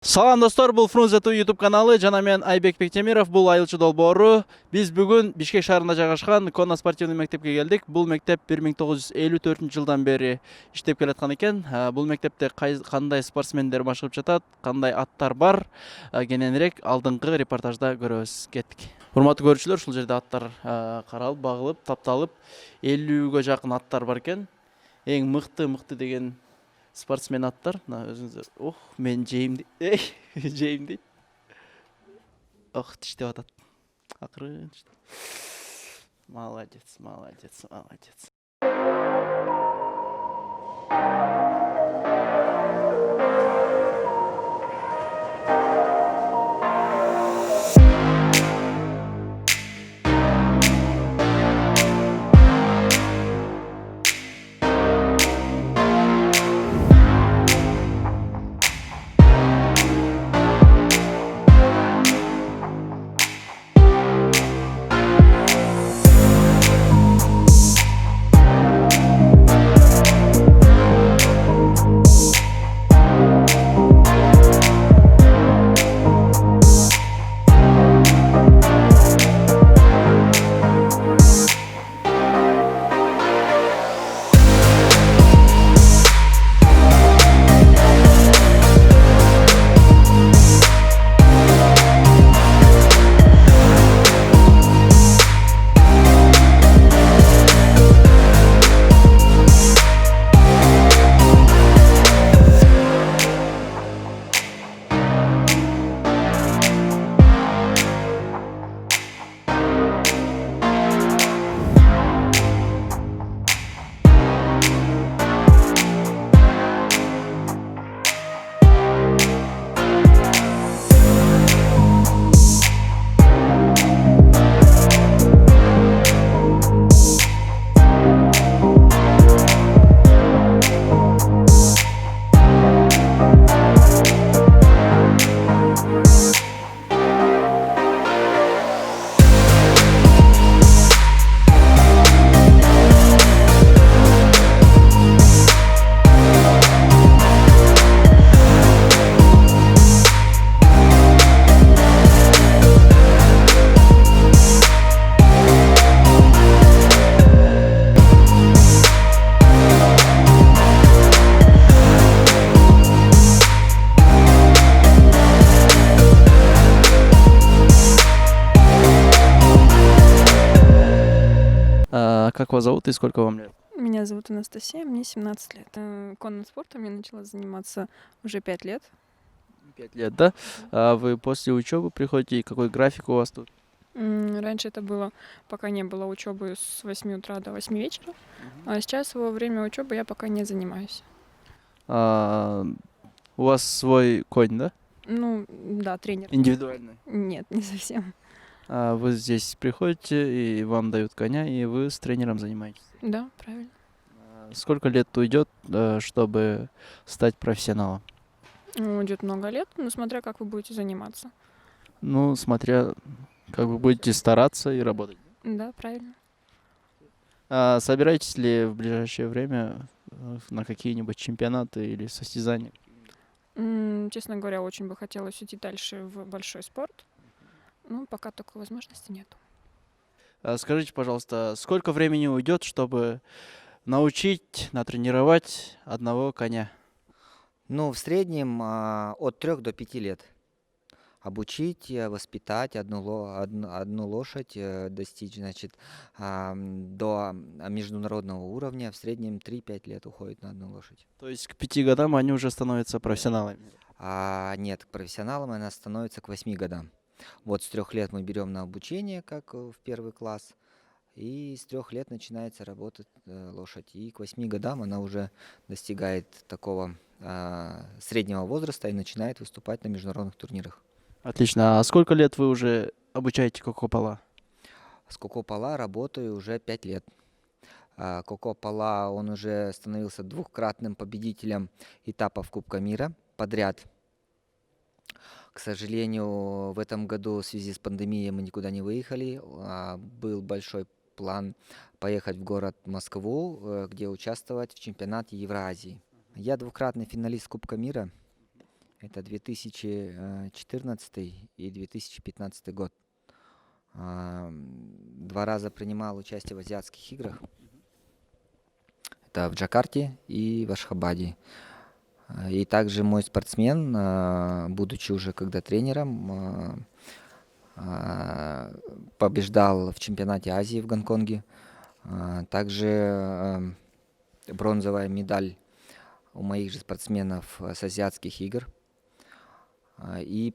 Салам достор, бул Фрунзе YouTube каналы, жана мен Айбек Бектемиров, бул айылчы долбоору. Биз бүгүн Бишкек шаарында жайгашкан Конно спортивный мектепке келдик. Бул мектеп 1954 жылдан бери иштеп келаткан экен. Бул мектепте кандай спортсмендер башкарып жатат, кандай аттар бар, кененирээк алдыңкы репортажда көрөбүз. Кеттик. Урматтуу көрүүчүлөр, ушул жерде аттар каралып, багылып, тапталып, 50гө жакын аттар бар экен. Эң мыкты деген спортсмен аттар. Мына өзүңүздөр. Мен жейм. Жейм дейт. Тиштеп атат. Акырын. Молодец. Как вас зовут и сколько вам лет? Меня зовут Анастасия, мне 17 лет. Конным спортом я начала заниматься уже 5 лет. 5 лет, да? А вы после учебы приходите, и какой график у вас тут? Раньше это было, пока не было учебы, с 8 утра до 8 вечера, а сейчас во время учебы я пока не занимаюсь. У вас свой конь, да? Ну, да, тренер. Индивидуальный? Нет, не совсем. Вы здесь приходите, и вам дают коня, и вы с тренером занимаетесь? Да, правильно. Сколько лет уйдет, чтобы стать профессионалом? Уйдет много лет, но смотря как вы будете заниматься. Ну, смотря как вы будете стараться и работать. Да, правильно. Собираетесь ли в ближайшее время на какие-нибудь чемпионаты или состязания? Честно говоря, очень бы хотелось идти дальше в большой спорт, но пока такой возможности нет. Скажите, пожалуйста, сколько времени уйдет, чтобы научить, натренировать одного коня? Ну, в среднем от 3 до 5 лет. Обучить, воспитать одну лошадь, достичь, значит, до международного уровня. В среднем 3-5 лет уходит на одну лошадь. То есть к 5 годам они уже становятся профессионалами? Нет, профессионалом она становится к 8 годам. Вот с 3 лет мы берем на обучение, как в первый класс, и с 3 лет начинается работать лошадь. И к 8 годам она уже достигает такого среднего возраста и начинает выступать на международных турнирах. Отлично. А сколько лет вы уже обучаете Коко Пала? С Коко Пала работаю уже 5 лет. Коко Пала, он уже становился двукратным победителем этапов Кубка мира подряд. К сожалению, в этом году в связи с пандемией мы никуда не выехали. Был большой план поехать в город Москву, где участвовать в чемпионате Евразии. Я двукратный финалист Кубка мира. Это 2014 и 2015 год. 2 раза принимал участие в азиатских играх. Это в Джакарте и в Ашхабаде. И также мой спортсмен, будучи уже когда тренером, побеждал в чемпионате Азии в Гонконге. Также бронзовая медаль у моих же спортсменов с азиатских игр. И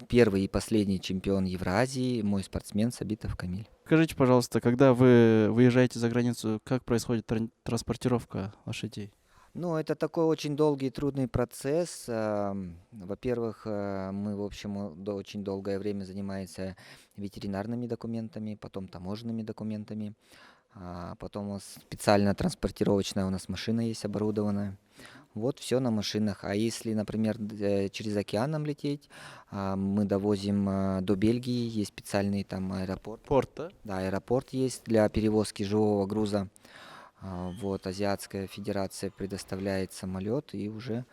первый и последний чемпион Евразии, мой спортсмен Сабитов Камиль. Скажите, пожалуйста, когда вы выезжаете за границу, как происходит транспортировка лошадей? Ну, это такой очень долгий и трудный процесс. Во-первых, мы, в общем, очень долгое время занимаемся ветеринарными документами, потом таможенными документами. Потом у нас специально транспортировочная у нас машина есть оборудованная. Вот все на машинах. А если, например, через океан нам лететь, мы довозим до Бельгии, есть специальный там аэропорт. Порт, да? Да, аэропорт есть для перевозки живого груза. Вот, Азиатская Федерация предоставляет самолет, и уже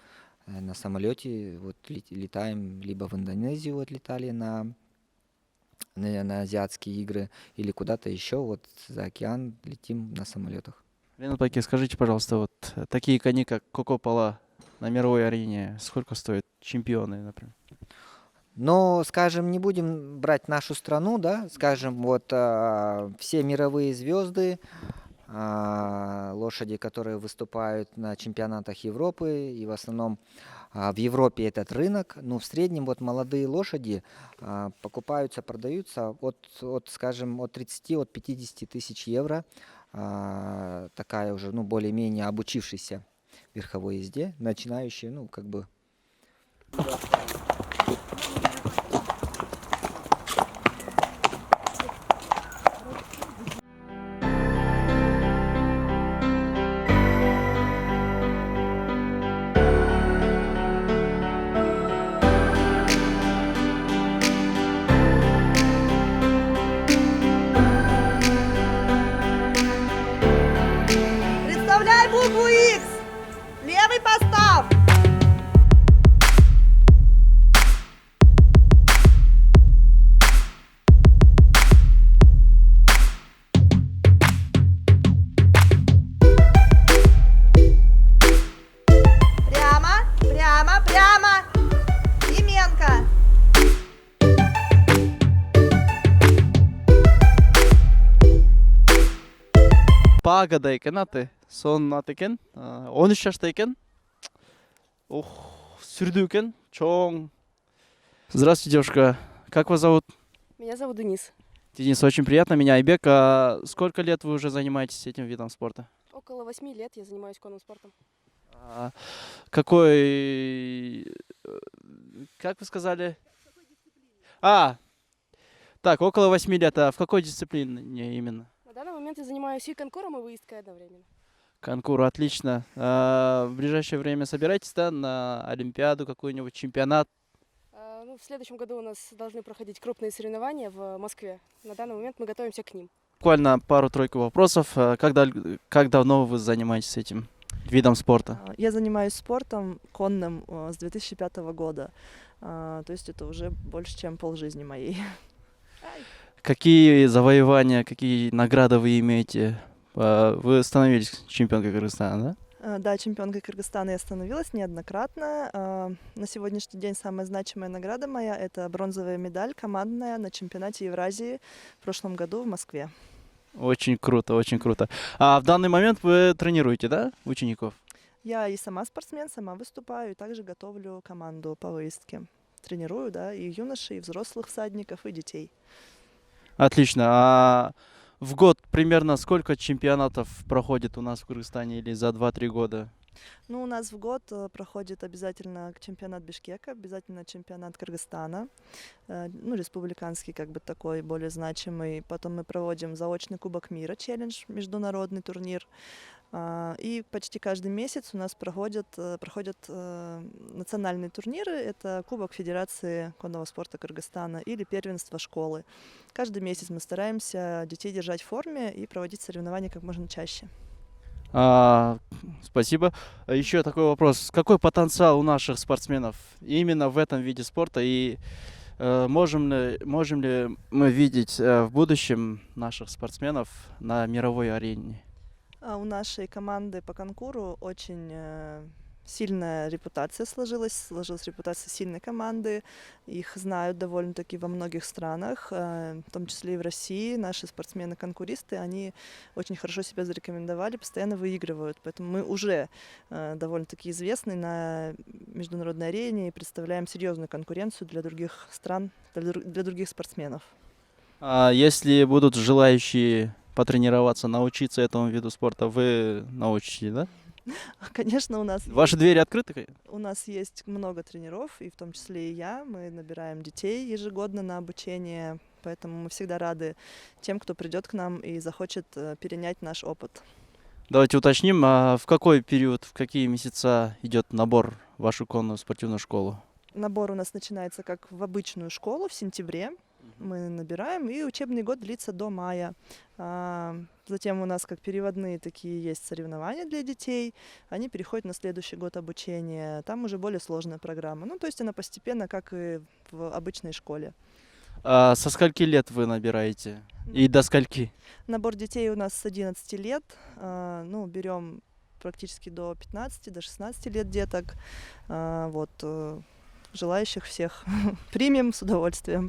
на самолете вот летаем либо в Индонезию, вот летали на азиатские игры, или куда-то еще, вот за океан летим на самолетах. Ренат Паки, скажите, пожалуйста, вот такие кони, как Коко Пала на мировой арене, сколько стоят чемпионы, например? Но, скажем, не будем брать нашу страну, да, скажем, вот все мировые звезды, лошади, которые выступают на чемпионатах Европы, и в основном в Европе этот рынок, ну, в среднем вот молодые лошади покупаются, продаются скажем, от 30, от 50 тысяч евро. Такая уже, ну, более-менее обучившаяся верховой езде, начинающая, ну, как бы... Представляй букву X. Левый постав. Прямо, прямо, прямо. Еменко. Пагада екен аты, сонун аты экен. 13 жашта экен. Ох, сүрдүү экен, чоң. Здравствуйте, девушка. Как вас зовут? Меня зовут Денис. Денис, очень приятно. Меня Айбек. А сколько лет вы уже занимаетесь этим видом спорта? Около 8 лет я занимаюсь конным спортом. Какой... Как вы сказали? Так, около 8 лет. А в какой дисциплине именно? На данный момент я занимаюсь и конкуром, и выездкой одновременно. Конкур, отлично. В ближайшее время собираетесь, да, на Олимпиаду, какой-нибудь чемпионат? Ну, в следующем году у нас должны проходить крупные соревнования в Москве. На данный момент мы готовимся к ним. Буквально пару-тройку вопросов. Как давно вы занимаетесь этим видом спорта? Я занимаюсь спортом конным с 2005 года. То есть это уже больше, чем полжизни моей. Какие завоевания, какие награды вы имеете? Вы становились чемпионкой Кыргызстана, да? Да, чемпионкой Кыргызстана я становилась неоднократно. На сегодняшний день самая значимая награда моя — это бронзовая медаль командная на чемпионате Евразии в прошлом году в Москве. Очень круто, очень круто. А в данный момент вы тренируете, да, учеников? Я и сама спортсмен, сама выступаю, и также готовлю команду по выездке. Тренирую, да, и юношей, и взрослых всадников, и детей. Отлично. А в год примерно сколько чемпионатов проходит у нас в Кыргызстане или за 2-3 года? Ну, у нас в год проходит обязательно чемпионат Бишкека, обязательно чемпионат Кыргызстана, ну, республиканский, как бы такой, более значимый. Потом мы проводим заочный Кубок мира, челлендж, международный турнир. И почти каждый месяц у нас проходят национальные турниры. Это Кубок Федерации конного спорта Кыргызстана или первенство школы. Каждый месяц мы стараемся детей держать в форме и проводить соревнования как можно чаще. Спасибо. Еще такой вопрос. Какой потенциал у наших спортсменов именно в этом виде спорта? И можем ли мы видеть в будущем наших спортсменов на мировой арене? У нашей команды по конкуру очень сильная репутация сложилась репутация сильной команды. Их знают довольно-таки во многих странах, в том числе и в России. Наши спортсмены-конкуристы, они очень хорошо себя зарекомендовали, постоянно выигрывают. Поэтому мы уже довольно-таки известны на международной арене и представляем серьезную конкуренцию для других стран, для других спортсменов. Если будут желающие потренироваться, научиться этому виду спорта, вы научите, да? Конечно, Ваши двери открыты? у нас есть много тренеров, и в том числе и я. Мы набираем детей ежегодно на обучение, поэтому мы всегда рады тем, кто придет к нам и захочет перенять наш опыт. Давайте уточним, в какой период, в какие месяца идет набор в вашу конную спортивную школу? Набор у нас начинается как в обычную школу в сентябре. Мы набираем, и учебный год длится до мая. Затем у нас как переводные такие есть соревнования для детей. Они переходят на следующий год обучения. Там уже более сложная программа. Ну, то есть она постепенно, как и в обычной школе. Со скольки лет вы набираете? И до скольки? Набор детей у нас с 11 лет. Ну, берем практически до 15, до 16 лет деток. Желающих всех примем с удовольствием.